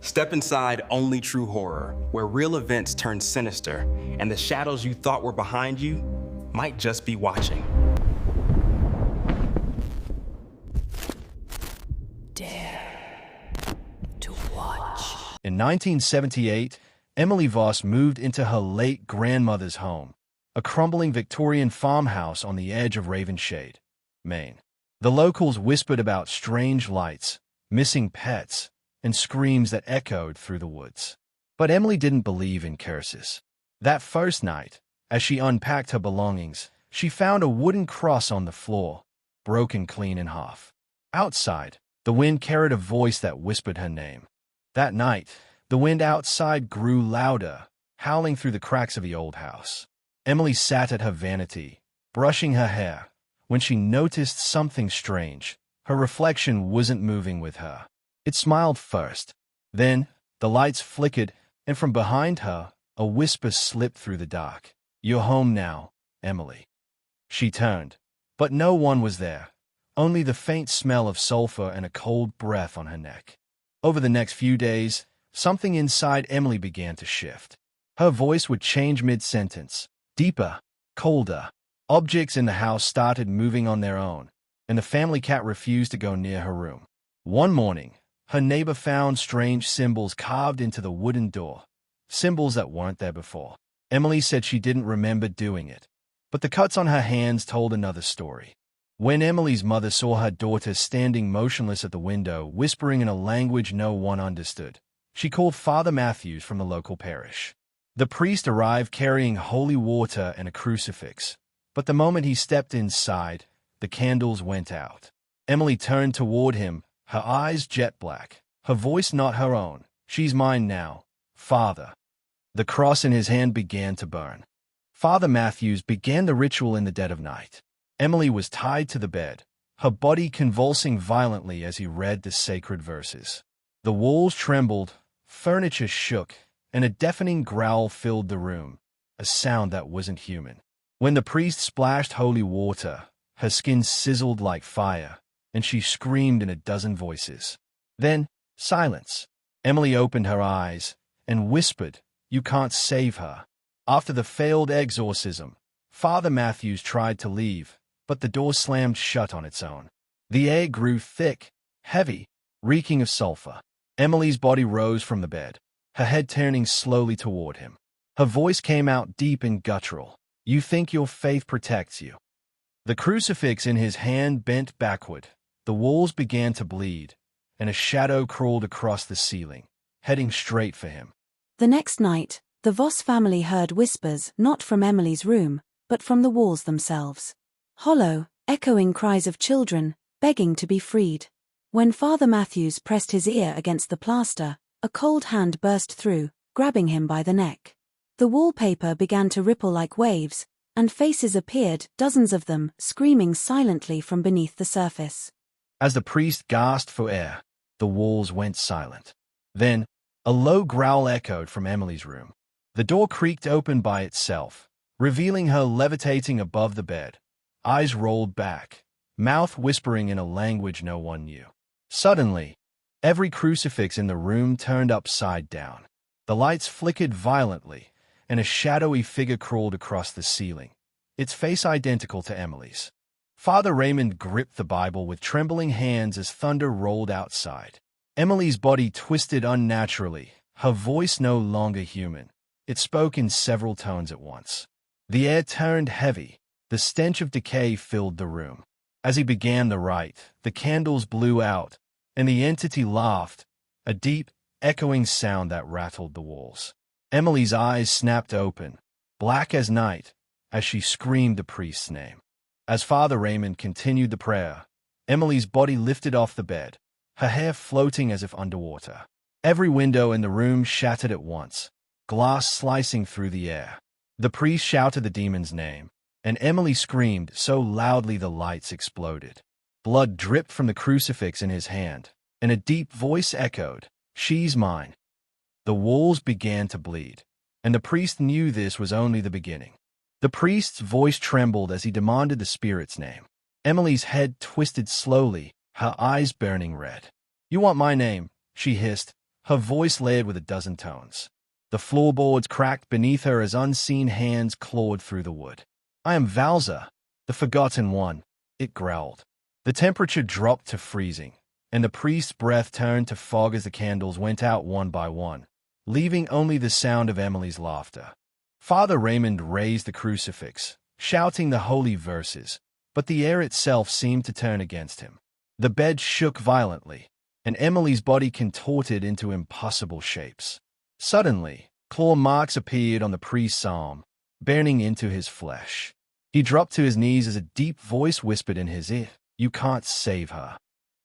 Step inside only true horror, where real events turn sinister and the shadows you thought were behind you might just be watching. Dare to watch. In 1978, Emily Voss moved into her late grandmother's home, a crumbling Victorian farmhouse on the edge of Ravenshade, Maine. The locals whispered about strange lights, missing pets, and screams that echoed through the woods. But Emily didn't believe in curses. That first night, as she unpacked her belongings, she found a wooden cross on the floor, broken clean in half. Outside, the wind carried a voice that whispered her name. That night, the wind outside grew louder, howling through the cracks of the old house. Emily sat at her vanity, brushing her hair, when she noticed something strange. Her reflection wasn't moving with her. It smiled first. Then, the lights flickered, and from behind her, a whisper slipped through the dark. "You're home now, Emily." She turned, but no one was there, only the faint smell of sulfur and a cold breath on her neck. Over the next few days, something inside Emily began to shift. Her voice would change mid-sentence, deeper, colder. Objects in the house started moving on their own, and the family cat refused to go near her room. One morning, her neighbor found strange symbols carved into the wooden door, symbols that weren't there before. Emily said she didn't remember doing it, but the cuts on her hands told another story. When Emily's mother saw her daughter standing motionless at the window, whispering in a language no one understood, she called Father Matthews from the local parish. The priest arrived carrying holy water and a crucifix, but the moment he stepped inside, the candles went out. Emily turned toward him, her eyes jet black, her voice not her own. "She's mine now, Father." The cross in his hand began to burn. Father Matthews began the ritual in the dead of night. Emily was tied to the bed, her body convulsing violently as he read the sacred verses. The walls trembled, furniture shook, and a deafening growl filled the room, a sound that wasn't human. When the priest splashed holy water, her skin sizzled like fire, and she screamed in a dozen voices. Then, silence. Emily opened her eyes and whispered, "You can't save her." After the failed exorcism, Father Matthews tried to leave, but the door slammed shut on its own. The air grew thick, heavy, reeking of sulfur. Emily's body rose from the bed, her head turning slowly toward him. Her voice came out deep and guttural. "You think your faith protects you." The crucifix in his hand bent backward. The walls began to bleed, and a shadow crawled across the ceiling, heading straight for him. The next night, the Voss family heard whispers not from Emily's room, but from the walls themselves. Hollow, echoing cries of children, begging to be freed. When Father Matthews pressed his ear against the plaster, a cold hand burst through, grabbing him by the neck. The wallpaper began to ripple like waves, and faces appeared, dozens of them, screaming silently from beneath the surface. As the priest gasped for air, the walls went silent. Then, a low growl echoed from Emily's room. The door creaked open by itself, revealing her levitating above the bed, eyes rolled back, mouth whispering in a language no one knew. Suddenly, every crucifix in the room turned upside down. The lights flickered violently, and a shadowy figure crawled across the ceiling, its face identical to Emily's. Father Raymond gripped the Bible with trembling hands as thunder rolled outside. Emily's body twisted unnaturally, her voice no longer human. It spoke in several tones at once. The air turned heavy, the stench of decay filled the room. As he began the rite, the candles blew out, and the entity laughed, a deep, echoing sound that rattled the walls. Emily's eyes snapped open, black as night, as she screamed the priest's name. As Father Raymond continued the prayer, Emily's body lifted off the bed, her hair floating as if underwater. Every window in the room shattered at once, glass slicing through the air. The priest shouted the demon's name, and Emily screamed so loudly the lights exploded. Blood dripped from the crucifix in his hand, and a deep voice echoed, "She's mine." The walls began to bleed, and the priest knew this was only the beginning. The priest's voice trembled as he demanded the spirit's name. Emily's head twisted slowly, her eyes burning red. "You want my name," she hissed, her voice layered with a dozen tones. The floorboards cracked beneath her as unseen hands clawed through the wood. "I am Valza, the Forgotten One," it growled. The temperature dropped to freezing, and the priest's breath turned to fog as the candles went out one by one, leaving only the sound of Emily's laughter. Father Raymond raised the crucifix, shouting the holy verses, but the air itself seemed to turn against him. The bed shook violently, and Emily's body contorted into impossible shapes. Suddenly, claw marks appeared on the priest's arm, burning into his flesh. He dropped to his knees as a deep voice whispered in his ear, "You can't save her."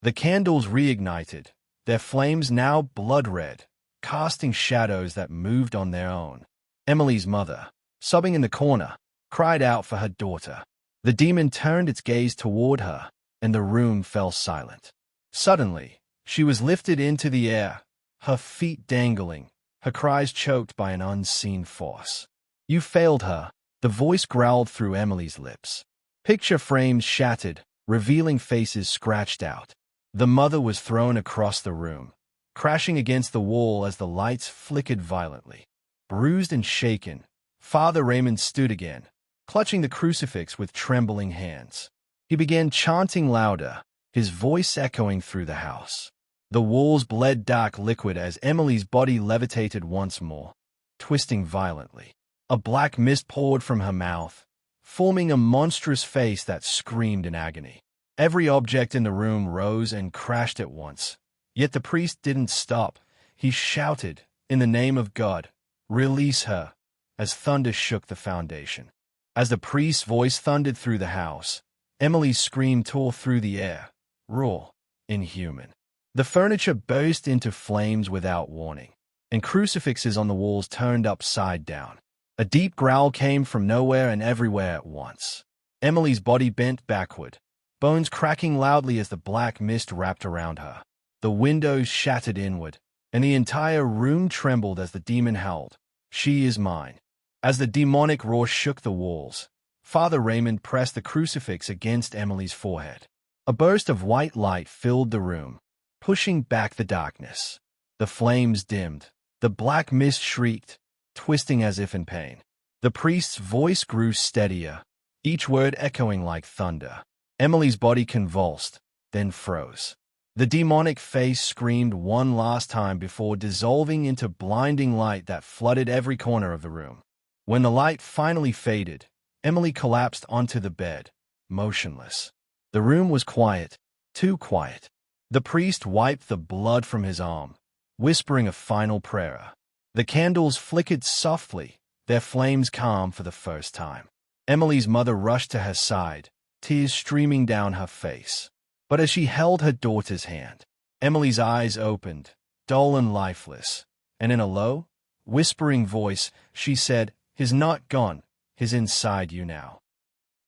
The candles reignited, their flames now blood-red, casting shadows that moved on their own. Emily's mother, sobbing in the corner, cried out for her daughter. The demon turned its gaze toward her, and the room fell silent. Suddenly, she was lifted into the air, her feet dangling, her cries choked by an unseen force. "You failed her," the voice growled through Emily's lips. Picture frames shattered, revealing faces scratched out. The mother was thrown across the room, crashing against the wall as the lights flickered violently. Bruised and shaken, Father Raymond stood again, clutching the crucifix with trembling hands. He began chanting louder, his voice echoing through the house. The walls bled dark liquid as Emily's body levitated once more, twisting violently. A black mist poured from her mouth, forming a monstrous face that screamed in agony. Every object in the room rose and crashed at once. Yet the priest didn't stop. He shouted, "In the name of God, release her," as thunder shook the foundation. As the priest's voice thundered through the house, Emily's scream tore through the air, raw, inhuman. The furniture burst into flames without warning, and crucifixes on the walls turned upside down. A deep growl came from nowhere and everywhere at once. Emily's body bent backward, bones cracking loudly as the black mist wrapped around her. The windows shattered inward, and the entire room trembled as the demon howled, "She is mine." As the demonic roar shook the walls, Father Raymond pressed the crucifix against Emily's forehead. A burst of white light filled the room, pushing back the darkness. The flames dimmed. The black mist shrieked, twisting as if in pain. The priest's voice grew steadier, each word echoing like thunder. Emily's body convulsed, then froze. The demonic face screamed one last time before dissolving into blinding light that flooded every corner of the room. When the light finally faded, Emily collapsed onto the bed, motionless. The room was quiet, too quiet. The priest wiped the blood from his arm, whispering a final prayer. The candles flickered softly, their flames calm for the first time. Emily's mother rushed to her side, tears streaming down her face. But as she held her daughter's hand, Emily's eyes opened, dull and lifeless, and in a low, whispering voice, she said, "He's not gone, he's inside you now."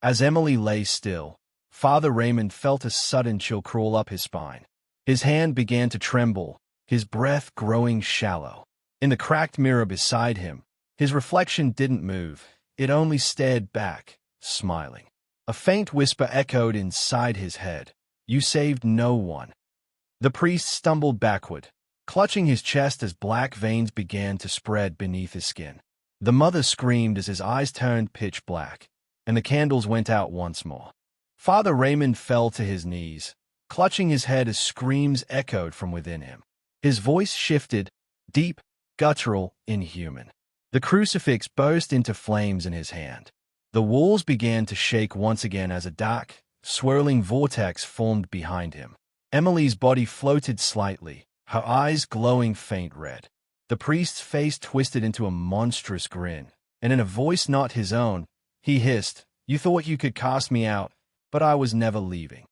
As Emily lay still, Father Raymond felt a sudden chill crawl up his spine. His hand began to tremble, his breath growing shallow. In the cracked mirror beside him, his reflection didn't move, it only stared back, smiling. A faint whisper echoed inside his head, "You saved no one." The priest stumbled backward, clutching his chest as black veins began to spread beneath his skin. The mother screamed as his eyes turned pitch black, and the candles went out once more. Father Raymond fell to his knees, clutching his head as screams echoed from within him. His voice shifted, deep, guttural, inhuman. The crucifix burst into flames in his hand. The walls began to shake once again as a dark, swirling vortex formed behind him. Emily's body floated slightly, her eyes glowing faint red. The priest's face twisted into a monstrous grin, and in a voice not his own, he hissed, "You thought you could cast me out, but I was never leaving."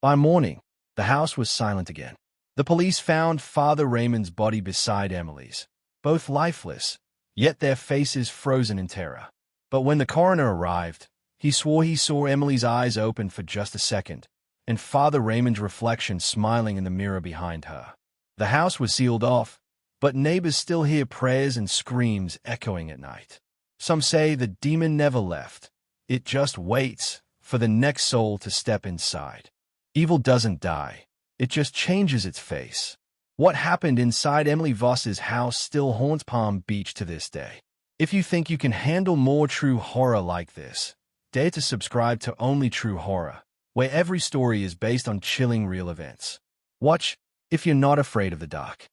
By morning, the house was silent again. The police found Father Raymond's body beside Emily's, both lifeless, yet their faces frozen in terror. But when the coroner arrived, he swore he saw Emily's eyes open for just a second, and Father Raymond's reflection smiling in the mirror behind her. The house was sealed off, but neighbors still hear prayers and screams echoing at night. Some say the demon never left. It just waits for the next soul to step inside. Evil doesn't die. It just changes its face. What happened inside Emily Voss's house still haunts Palm Beach to this day. If you think you can handle more true horror like this, dare to subscribe to Only True Horror, where every story is based on chilling real events. Watch if you're not afraid of the dark.